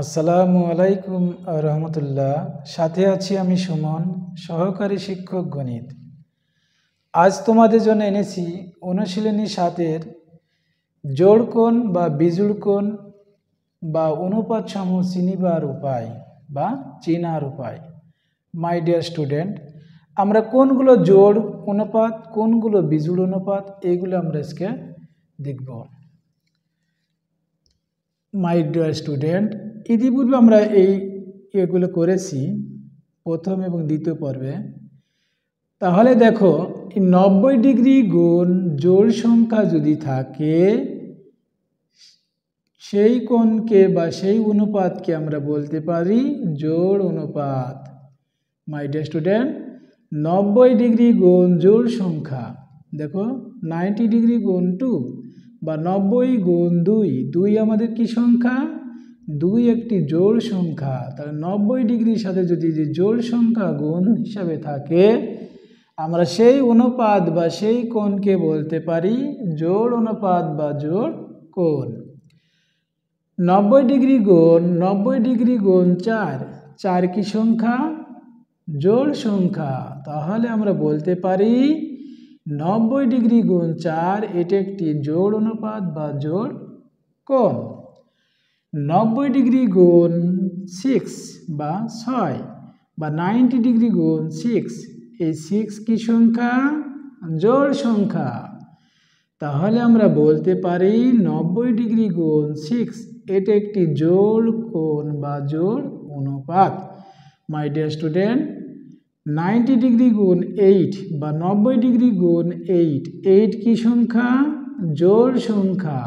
আসসালামু আলাইকুম রহমতুল্লাহ। সাথে আছি আমি সুমন, সহকারী শিক্ষক গণিত। আজ তোমাদের জন্য এনেছি অনুশীলনী 7-এর জোড় কোণ বা বিজোড় কোণ বা অনুপাত সমূহ চিনিবার উপায় বা চেনার উপায়। মাই ডিয়ার স্টুডেন্ট, আমরা কোনগুলো জোড় অনুপাত, কোনগুলো বিজোড় অনুপাত, এইগুলো আমরা আজকে দেখব। মাই ডিয়ার স্টুডেন্ট, ইতিপূর্বে আমরা এগুলো করেছি প্রথম এবং দ্বিতীয় পর্বে। তাহলে দেখো, 90 ডিগ্রি গুণ জোড় সংখ্যা যদি থাকে, সেই কোণকে বা সেই অনুপাতকে আমরা বলতে পারি জোড় অনুপাত। মাই ডিয়ার স্টুডেন্ট, 90 ডিগ্রি গুণ জোড় সংখ্যা, দেখো 90 ডিগ্রি গুণ 2 বা 90 গুণ 2, 2 আমাদের কি সংখ্যা? 2 একটি জোড় সংখ্যা। তাহলে 90 ডিগ্রির সাথে যদি যে জোড় সংখ্যা গুণ হিসাবে থাকে, আমরা সেই অনুপাত বা সেই কোণকে বলতে পারি জোড় অনুপাত বা জোড় কোণ। 90 ডিগ্রি গুণ 4, 4 কি সংখ্যা? জোড় সংখ্যা। তাহলে আমরা বলতে পারি 90 ডিগ্রি গুণ 4 এটি একটি জোড় অনুপাত বা জোড় কোণ। 90 ডিগ্রি গুণ 6 বা 6 বা 90 ডিগ্রি গুণ 6, এই 6 কি সংখ্যা? জোড় সংখ্যা। তাহলে আমরা বলতে পারি 90 ডিগ্রি গুণ 6 এটা একটি জোড় কোণ বা জোড় অনুপাত। মাই ডিয়ার স্টুডেন্ট, 90 ডিগ্রি গুণ 8 বা 90 ডিগ্রি গুণ 8, 8 কি সংখ্যা? জোড় সংখ্যা।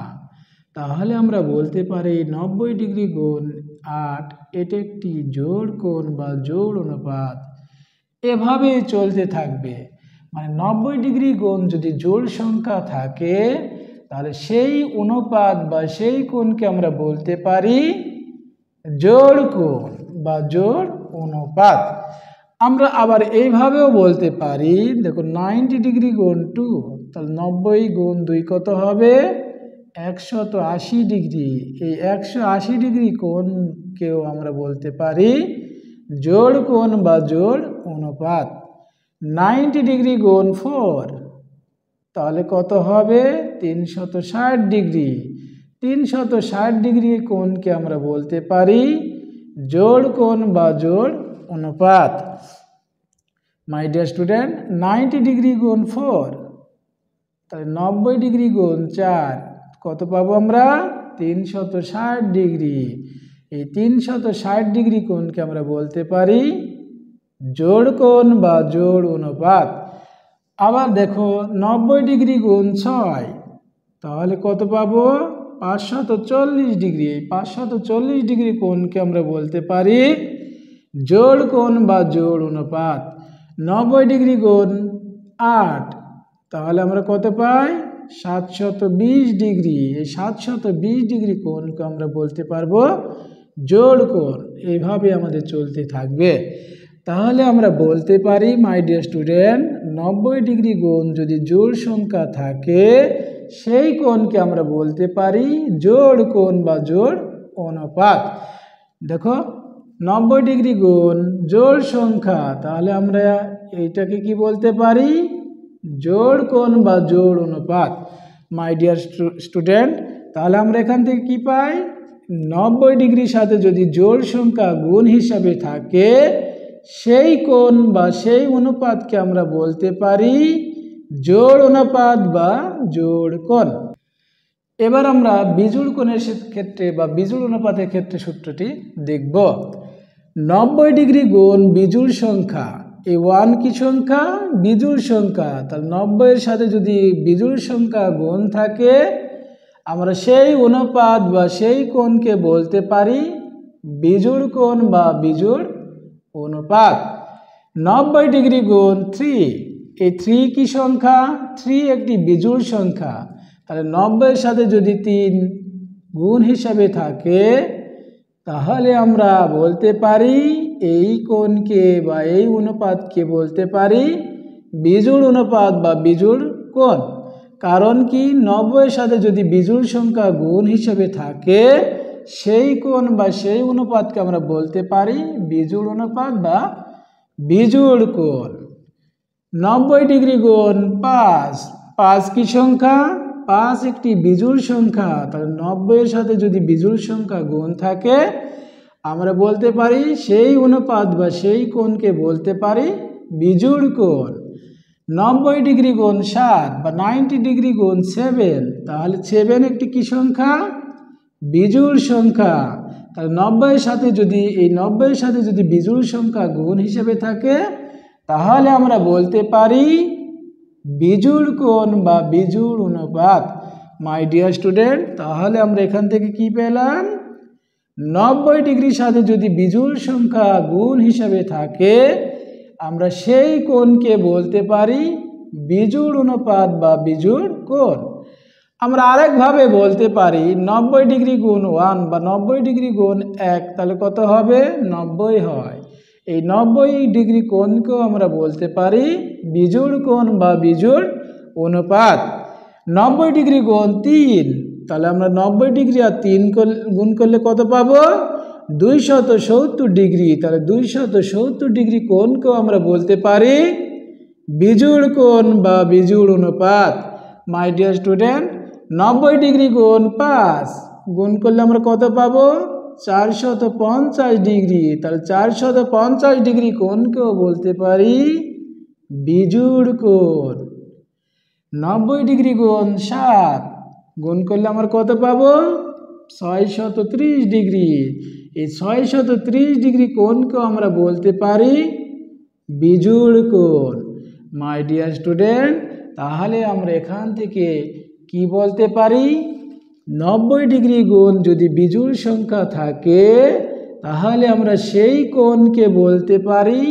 তাহলে আমরা বলতে পারি 90 ডিগ্রি গুণ 8 এটা একটি জোড় কোণ বা জোড় অনুপাত। এভাবে চলতে থাকবে। মানে 90 ডিগ্রি গুণ যদি জোড় সংখ্যা থাকে, তাহলে সেই অনুপাত বা সেই কোণকে আমরা বলতে পারি জোড় কোণ বা জোড় অনুপাত। আমরা আবার এইভাবেও বলতে পারি, দেখো 90 ডিগ্রি গুণ 2, তাহলে 90 গুণ 2 কত হবে? 180 ডিগ্রি। এই 180 ডিগ্রি কোণকেও আমরা বলতে পারি জোড় কোণ বা জোড় অনুপাত। 90 ডিগ্রি গুণ 4, তাহলে কত হবে? 360 ডিগ্রি। 360 ডিগ্রি কোণকে আমরা বলতে পারি জোড় কোণ বা জোড় অনুপাত। মাই ডিয়ার স্টুডেন্ট, 90 ডিগ্রি গুণ 4, তাহলে 90 ডিগ্রি গুণ 4 কত পাবো আমরা? 360 ডিগ্রি। এই 360 ডিগ্রি কোণকে আমরা বলতে পারি জোড় কোণ বা জোড় অনুপাত। আবার দেখো 90 ডিগ্রি গুণ 6, তাহলে কত পাবো? 540 ডিগ্রি। এই 540 ডিগ্রি কোণকে আমরা বলতে পারি জোড় কোণ বা জোড় অনুপাত। 90 ডিগ্রি গুণ 8, তাহলে আমরা কত পাই? 720 ডিগ্রি। এই 720 ডিগ্রি কোণকে আমরা বলতে পারবো জোড় কোণ। এইভাবে আমাদের চলতে থাকবে। তাহলে আমরা বলতে পারি মাই ডিয়ার স্টুডেন্ট, 90 ডিগ্রি গুণ যদি জোড় সংখ্যা থাকে, সেই কোণকে আমরা বলতে পারি জোড় কোণ বা জোড় অনুপাত। দেখো 90 ডিগ্রি গুণ জোড় সংখ্যা, তাহলে আমরা এইটাকে কি বলতে পারি? জোড় কোণ বা জোড় অনুপাত। মাই ডিয়ার স্টুডেন্ট, তাহলে আমরা এখান থেকে কি পাই? 90 ডিগ্রির সাথে যদি জোড় সংখ্যা গুণ হিসাবে থাকে, সেই কোণ বা সেই অনুপাতকে আমরা বলতে পারি জোড় অনুপাত বা জোড় কোণ। এবার আমরা বিজোড় কোণের ক্ষেত্রে বা বিজোড় অনুপাতের ক্ষেত্রে সূত্রটি দেখব। 90 ডিগ্রি গুণ বিজোড় সংখ্যা, এই 1 কি সংখ্যা? বিজোড় সংখ্যা। তাহলে 90 এর সাথে যদি বিজোড় সংখ্যা গুণ থাকে, আমরা সেই অনুপাত বা সেই কোণকে বলতে পারি বিজোড় কোণ বা বিজোড় অনুপাত। 90 ডিগ্রি গুণ 3, এই 3 কি সংখ্যা? 3 একটি বিজোড় সংখ্যা। তাহলে 90 এর সাথে যদি 3 গুণ হিসাবে থাকে, তাহলে আমরা বলতে পারি এই কোণকে বা এই অনুপাতকে বলতে পারি বিজোড় অনুপাত বা বিজোড় কোণ। কারণ কি? 90 এর সাথে যদি বিজোড় সংখ্যা গুণ হিসাবে থাকে, সেই কোণ বা সেই অনুপাতকে আমরা বলতে পারি বিজোড় অনুপাত বা বিজোড় কোণ। 90 ডিগ্রি গুণ 5, 5 কি সংখ্যা? 5 একটি বিজোড় সংখ্যা। তাহলে 90 এর সাথে যদি বিজোড় সংখ্যা গুণ থাকে আমরা বলতে পারি সেই অনুপাত বা সেই কোণকে বলতে পারি বিজোড় কোণ। 90 ডিগ্রি গুণ 7 বা 90 ডিগ্রি গুণ 7, তাহলে 7 একটি কি সংখ্যা? বিজোড় সংখ্যা। তাহলে 90 এর সাথে যদি বিজোড় সংখ্যা গুণ হিসেবে থাকে তাহলে আমরা বলতে পারি বিজোড় কোণ বা বিজোড় অনুপাত। মাই ডিয়ার স্টুডেন্ট, তাহলে আমরা এখান থেকে কি পেলাম? 90 ডিগ্রির সাথে যদি বিজোড় সংখ্যা গুণ হিসেবে থাকে আমরা সেই কোণকে বলতে পারি বিজোড় অনুপাত বা বিজোড় কোণ। আমরা আরেকভাবে বলতে পারি 90 ডিগ্রি গুণ 1 বা 90 ডিগ্রি গুণ 1, তাহলে কত হবে? 90 হয়। এই 90 ডিগ্রি কোণকেও আমরা বলতে পারি বিজোড় কোণ বা বিজোড় অনুপাত। 90 ডিগ্রি গুণ 3, তাহলে আমরা 90 ডিগ্রি আর 3 গুণ করলে কত পাবো? 270 ডিগ্রি। তাহলে 270 ডিগ্রি কোণকেও আমরা বলতে পারি বিজোড় কোণ বা বিজোড় অনুপাত। মাই ডিয়ার স্টুডেন্ট, 90 ডিগ্রি গুণ 5 গুণ করলে আমরা কত পাবো? 450 ডিগ্রি। তাহলে 450 ডিগ্রি কোণকেও বলতে পারি বিজোড় কোণ। 90 ডিগ্রি গুণ 7 গুণ করলে আমরা কত পাবো? 630 ডিগ্রি। এই 630 ডিগ্রি কোণকেও আমরা বলতে পারি বিজোড় কোণ। মাই ডিয়ার স্টুডেন্ট, তাহলে আমরা এখান থেকে কি বলতে পারি? 90 ডিগ্রি গুণ যদি বিজোড় সংখ্যা থাকে তাহলে আমরা সেই কোণকে বলতে পারি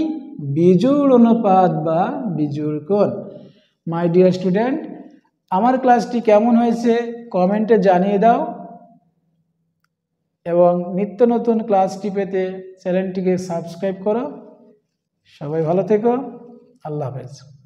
বিজোড় অনুপাত বা বিজোড় কোণ। মাই ডিয়ার স্টুডেন্ট, আমার ক্লাসটি কেমন হয়েছে কমেন্টে জানিয়ে দাও এবং নিত্য নতুন ক্লাসটি পেতে চ্যানেলটিকে সাবস্ক্রাইব করো। সবাই ভালো থেকো। আল্লাহ হাফেজ।